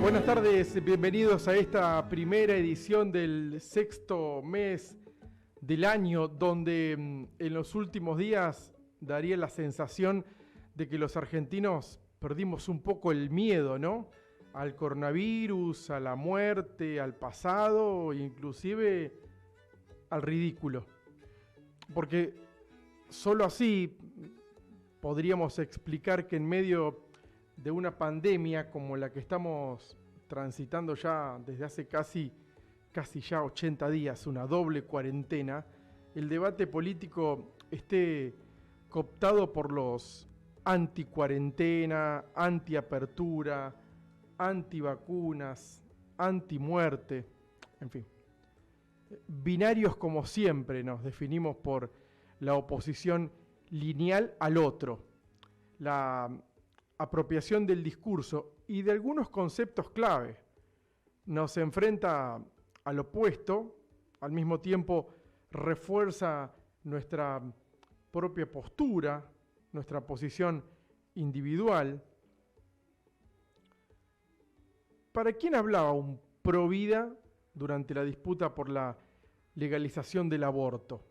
Buenas tardes, bienvenidos a esta primera edición del sexto mes del año, donde en los últimos días daría la sensación de que los argentinos perdimos un poco el miedo, ¿no? Al coronavirus, a la muerte, al pasado, inclusive al ridículo. Porque solo así podríamos explicar que en medio de una pandemia como la que estamos transitando ya desde hace casi ya 80 días, una doble cuarentena, el debate político esté cooptado por los anti-cuarentena, anti-apertura, anti-vacunas, anti-muerte, en fin. Binarios como siempre nos definimos por la oposición lineal al otro, la apropiación del discurso y de algunos conceptos clave. Nos enfrenta al opuesto, al mismo tiempo refuerza nuestra propia postura, nuestra posición individual. ¿Para quién hablaba un provida durante la disputa por la legalización del aborto?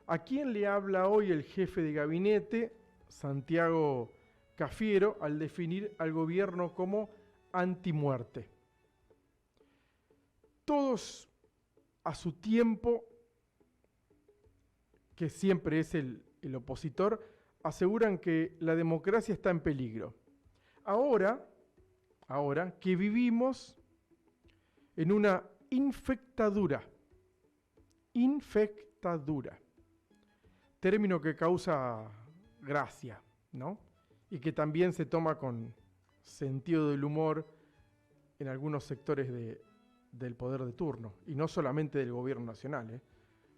¿A quién le habla hoy el jefe de gabinete, Santiago Cafiero, al definir al gobierno como antimuerte? Todos a su tiempo, que siempre es el opositor, aseguran que la democracia está en peligro. Ahora que vivimos en una infectadura, término que causa gracia, ¿no? Y que también se toma con sentido del humor en algunos sectores del poder de turno, y no solamente del gobierno nacional.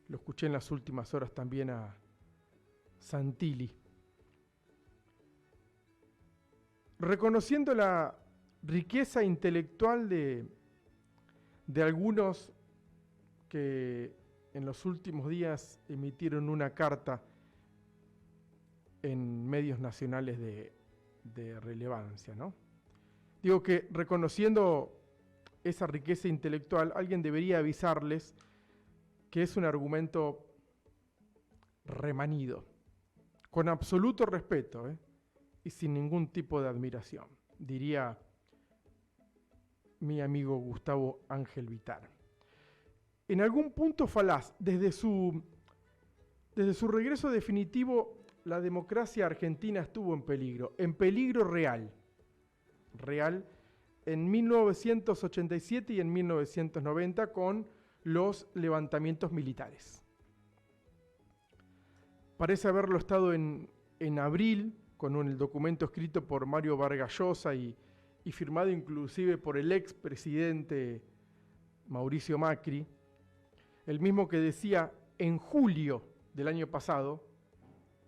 Lo escuché en las últimas horas también a Santilli. Reconociendo la riqueza intelectual de algunos que en los últimos días emitieron una carta en medios nacionales de relevancia, ¿no? Digo que reconociendo esa riqueza intelectual, alguien debería avisarles que es un argumento remanido, con absoluto respeto, y sin ningún tipo de admiración, diría mi amigo Gustavo Ángel Vittar. En algún punto falaz, desde su regreso definitivo, la democracia argentina estuvo en peligro real, en 1987 y en 1990 con los levantamientos militares. Parece haberlo estado en abril, con el documento escrito por Mario Vargas Llosa y firmado inclusive por el expresidente Mauricio Macri, el mismo que decía en julio del año pasado,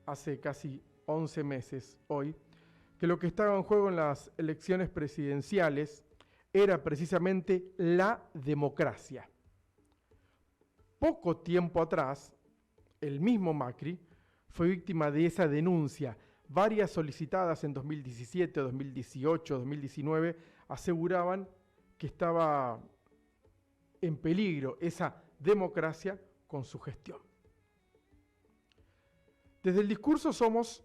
hace casi 11 meses hoy, que lo que estaba en juego en las elecciones presidenciales era precisamente la democracia. Poco tiempo atrás, el mismo Macri fue víctima de esa denuncia. Varias solicitadas en 2017, 2018, 2019 aseguraban que estaba en peligro esa democracia con su gestión. Desde el discurso somos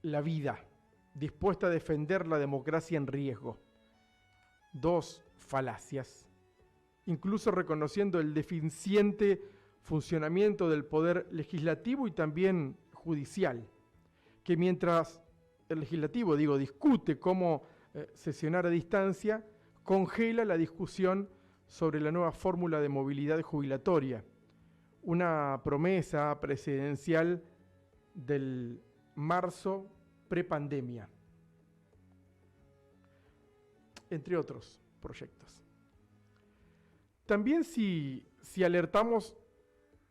la vida, dispuesta a defender la democracia en riesgo. Dos falacias, incluso reconociendo el deficiente funcionamiento del poder legislativo y también judicial, que mientras el legislativo, discute cómo sesionar a distancia, congela la discusión sobre la nueva fórmula de movilidad jubilatoria, una promesa presidencial del marzo prepandemia, entre otros proyectos. También si alertamos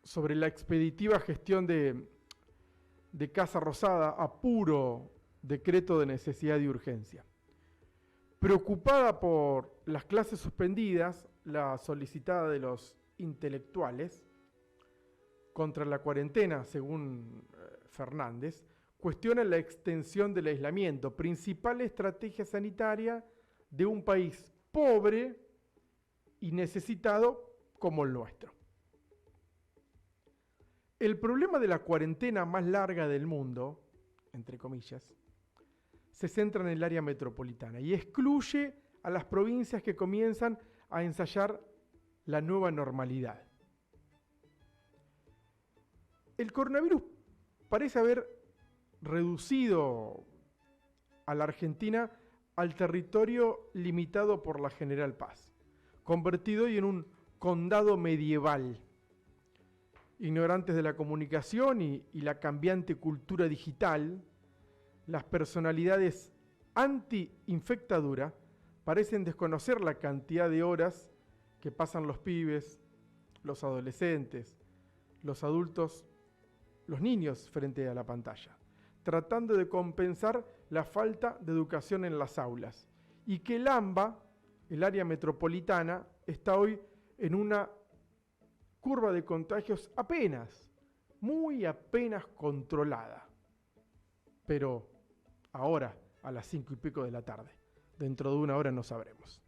sobre la expeditiva gestión de Casa Rosada a puro decreto de necesidad y urgencia. Preocupada por las clases suspendidas, la solicitada de los intelectuales contra la cuarentena, según Fernández, cuestiona la extensión del aislamiento, principal estrategia sanitaria de un país pobre y necesitado como el nuestro. El problema de la cuarentena más larga del mundo, entre comillas, se centra en el área metropolitana y excluye a las provincias que comienzan a ensayar la nueva normalidad. El coronavirus parece haber reducido a la Argentina al territorio limitado por la General Paz, convertido hoy en un condado medieval. Ignorantes de la comunicación y la cambiante cultura digital, las personalidades anti-infectadura parecen desconocer la cantidad de horas que pasan los pibes, los adolescentes, los adultos, los niños frente a la pantalla, tratando de compensar la falta de educación en las aulas. Y que el AMBA, el área metropolitana, está hoy en una curva de contagios muy apenas controlada. Pero ahora, a las 5 y pico de la tarde, dentro de una hora no sabremos.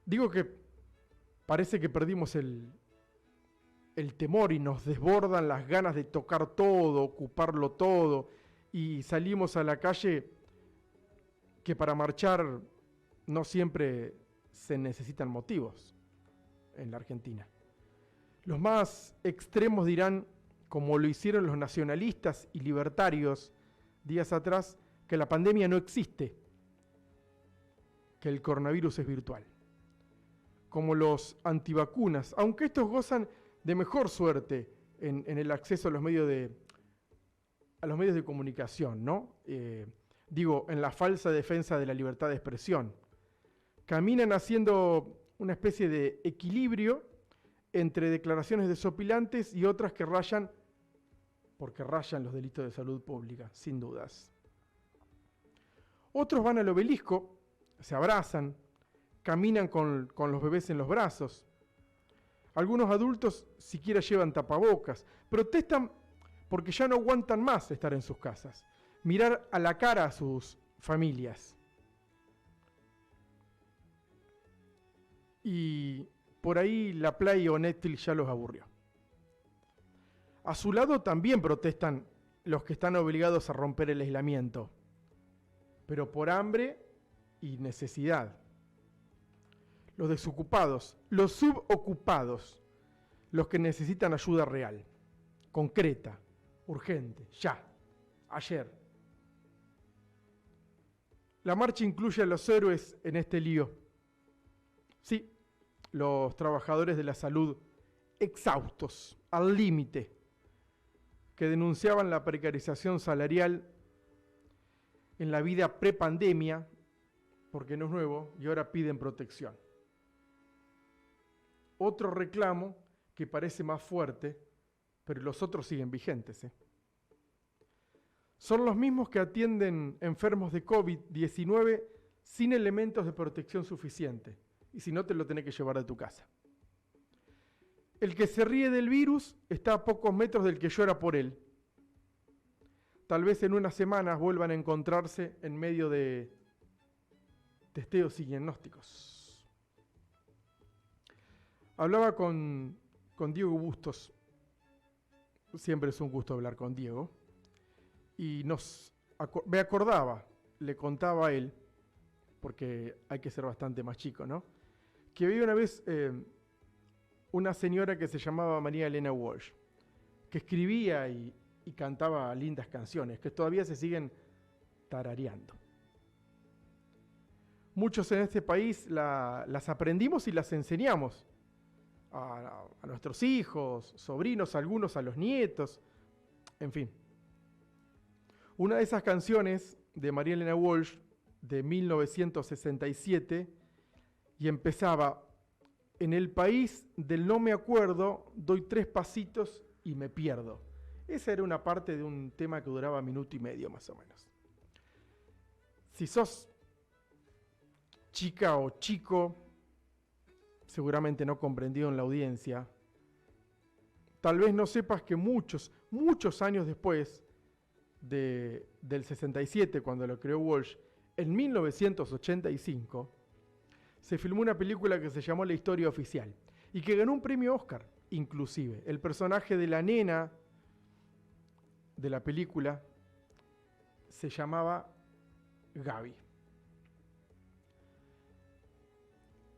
Digo que parece que perdimos el temor y nos desbordan las ganas de tocar todo, ocuparlo todo, y salimos a la calle que para marchar no siempre se necesitan motivos en la Argentina. Los más extremos dirán, como lo hicieron los nacionalistas y libertarios días atrás, que la pandemia no existe, que el coronavirus es virtual. Como los antivacunas, aunque estos gozan de mejor suerte en el acceso a los medios de comunicación, ¿no? En la falsa defensa de la libertad de expresión. Caminan haciendo una especie de equilibrio entre declaraciones desopilantes y otras que rayan, porque rayan los delitos de salud pública, sin dudas. Otros van al obelisco, se abrazan, caminan con los bebés en los brazos. Algunos adultos siquiera llevan tapabocas, protestan porque ya no aguantan más estar en sus casas, mirar a la cara a sus familias. Y por ahí la Play o Netflix ya los aburrió. A su lado también protestan los que están obligados a romper el aislamiento, pero por hambre y necesidad. Los desocupados, los subocupados, los que necesitan ayuda real, concreta, urgente, ya, ayer. La marcha incluye a los héroes en este lío. Sí, los trabajadores de la salud exhaustos, al límite, que denunciaban la precarización salarial en la vida prepandemia, porque no es nuevo, y ahora piden protección. Otro reclamo que parece más fuerte, pero los otros siguen vigentes. Son los mismos que atienden enfermos de COVID-19 sin elementos de protección suficiente. Y si no, te lo tenés que llevar de tu casa. El que se ríe del virus está a pocos metros del que llora por él. Tal vez en unas semanas vuelvan a encontrarse en medio de testeos y diagnósticos. Hablaba con Diego Bustos. Siempre es un gusto hablar con Diego. Y me acordaba, le contaba a él, porque hay que ser bastante más chico, ¿no? Que había una vez una señora que se llamaba María Elena Walsh, que escribía y cantaba lindas canciones, que todavía se siguen tarareando. Muchos en este país las aprendimos y las enseñamos a nuestros hijos, sobrinos, algunos a los nietos, en fin. Una de esas canciones de María Elena Walsh, de 1967, y empezaba: en el país del no me acuerdo, doy 3 pasitos y me pierdo. Esa era una parte de un tema que duraba 1 minuto y medio más o menos. Si sos chica o chico, seguramente no comprendido en la audiencia, tal vez no sepas que muchos años después del 67, cuando lo creó Walsh, en 1985 se filmó una película que se llamó La Historia Oficial y que ganó un premio Oscar, inclusive. El personaje de la nena de la película se llamaba Gaby.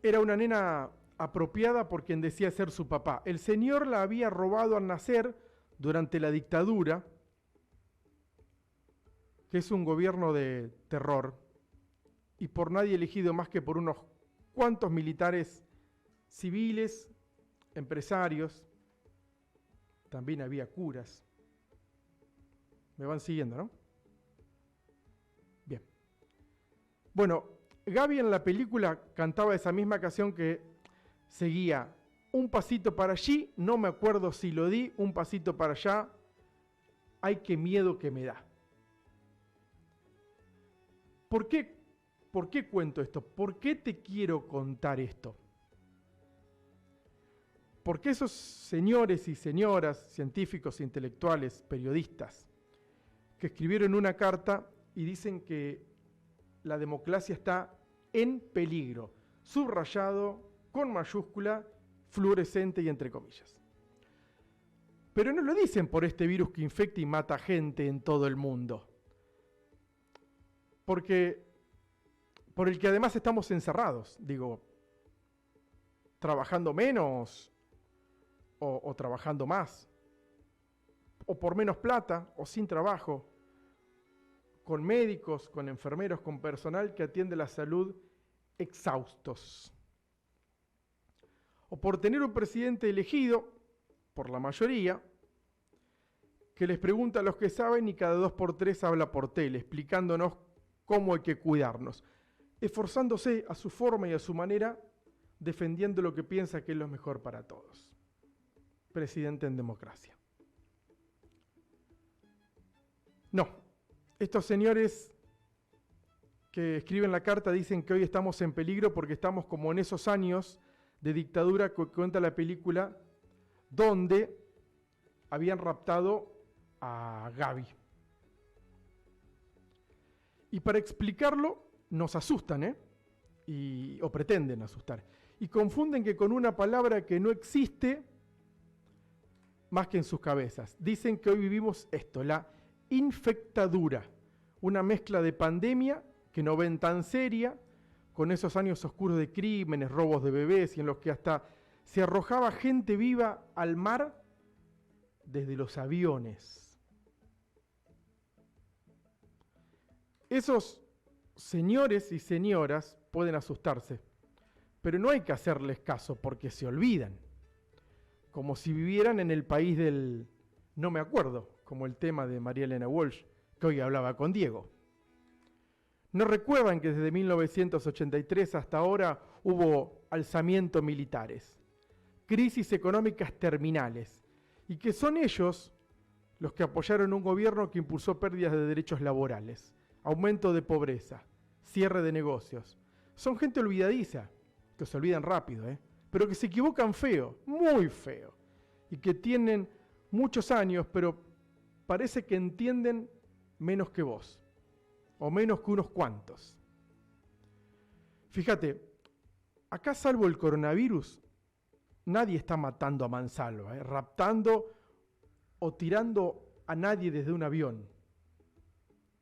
Era una nena apropiada por quien decía ser su papá. El señor la había robado al nacer durante la dictadura, que es un gobierno de terror, y por nadie elegido más que por unos cuantos militares civiles, empresarios, también había curas. ¿Me van siguiendo, no? Bien. Bueno, Gaby en la película cantaba esa misma canción que seguía un pasito para allí, no me acuerdo si lo di, un pasito para allá, ay, qué miedo que me da. ¿Por qué cuento esto? ¿Por qué te quiero contar esto? Porque esos señores y señoras, científicos, intelectuales, periodistas, que escribieron una carta y dicen que la democracia está en peligro, subrayado, con mayúscula, fluorescente y entre comillas. Pero no lo dicen por este virus que infecta y mata gente en todo el mundo. Porque, por el que además estamos encerrados, digo, trabajando menos o trabajando más, o por menos plata o sin trabajo, con médicos, con enfermeros, con personal que atiende la salud exhaustos. O por tener un presidente elegido, por la mayoría, que les pregunta a los que saben y cada 2 por 3 habla por tele, explicándonos cómo hay que cuidarnos, esforzándose a su forma y a su manera, defendiendo lo que piensa que es lo mejor para todos. Presidente en democracia. No, estos señores que escriben la carta dicen que hoy estamos en peligro porque estamos como en esos años de dictadura que cuenta la película, donde habían raptado a Gaby. Y para explicarlo nos asustan, o pretenden asustar. Y confunden que con una palabra que no existe más que en sus cabezas. Dicen que hoy vivimos esto, la infectadura, una mezcla de pandemia que no ven tan seria, con esos años oscuros de crímenes, robos de bebés y en los que hasta se arrojaba gente viva al mar desde los aviones. Esos señores y señoras pueden asustarse, pero no hay que hacerles caso porque se olvidan, como si vivieran en el país del no me acuerdo, como el tema de María Elena Walsh, que hoy hablaba con Diego. ¿No recuerdan que desde 1983 hasta ahora hubo alzamientos militares, crisis económicas terminales, y que son ellos los que apoyaron un gobierno que impulsó pérdidas de derechos laborales, aumento de pobreza, cierre de negocios? Son gente olvidadiza, que se olvidan rápido, pero que se equivocan feo, muy feo, y que tienen muchos años, pero parece que entienden menos que vos, o menos que unos cuantos. Fíjate, acá salvo el coronavirus, nadie está matando a mansalva, raptando o tirando a nadie desde un avión,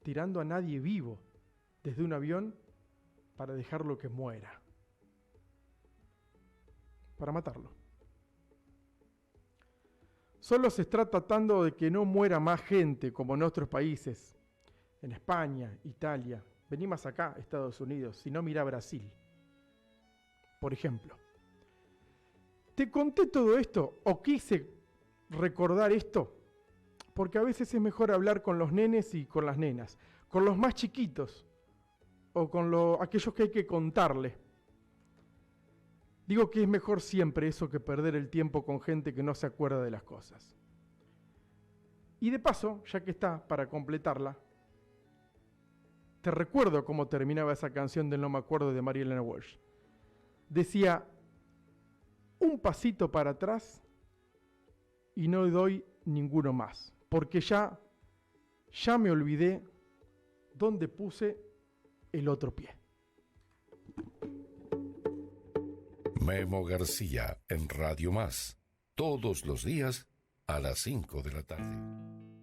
tirando a nadie vivo desde un avión para dejarlo que muera, para matarlo. Solo se está tratando de que no muera más gente como en otros países, en España, Italia. Vení más acá, Estados Unidos, si no mira Brasil, por ejemplo. Te conté todo esto, o quise recordar esto, porque a veces es mejor hablar con los nenes y con las nenas, con los más chiquitos, o con aquellos que hay que contarle. Digo que es mejor siempre eso que perder el tiempo con gente que no se acuerda de las cosas. Y de paso, ya que está, para completarla, te recuerdo cómo terminaba esa canción del No me acuerdo de María Elena Walsh. Decía, un pasito para atrás y no doy ninguno más, porque ya me olvidé dónde puse el otro pie. Memo García en Radio Más, todos los días a las 5 de la tarde.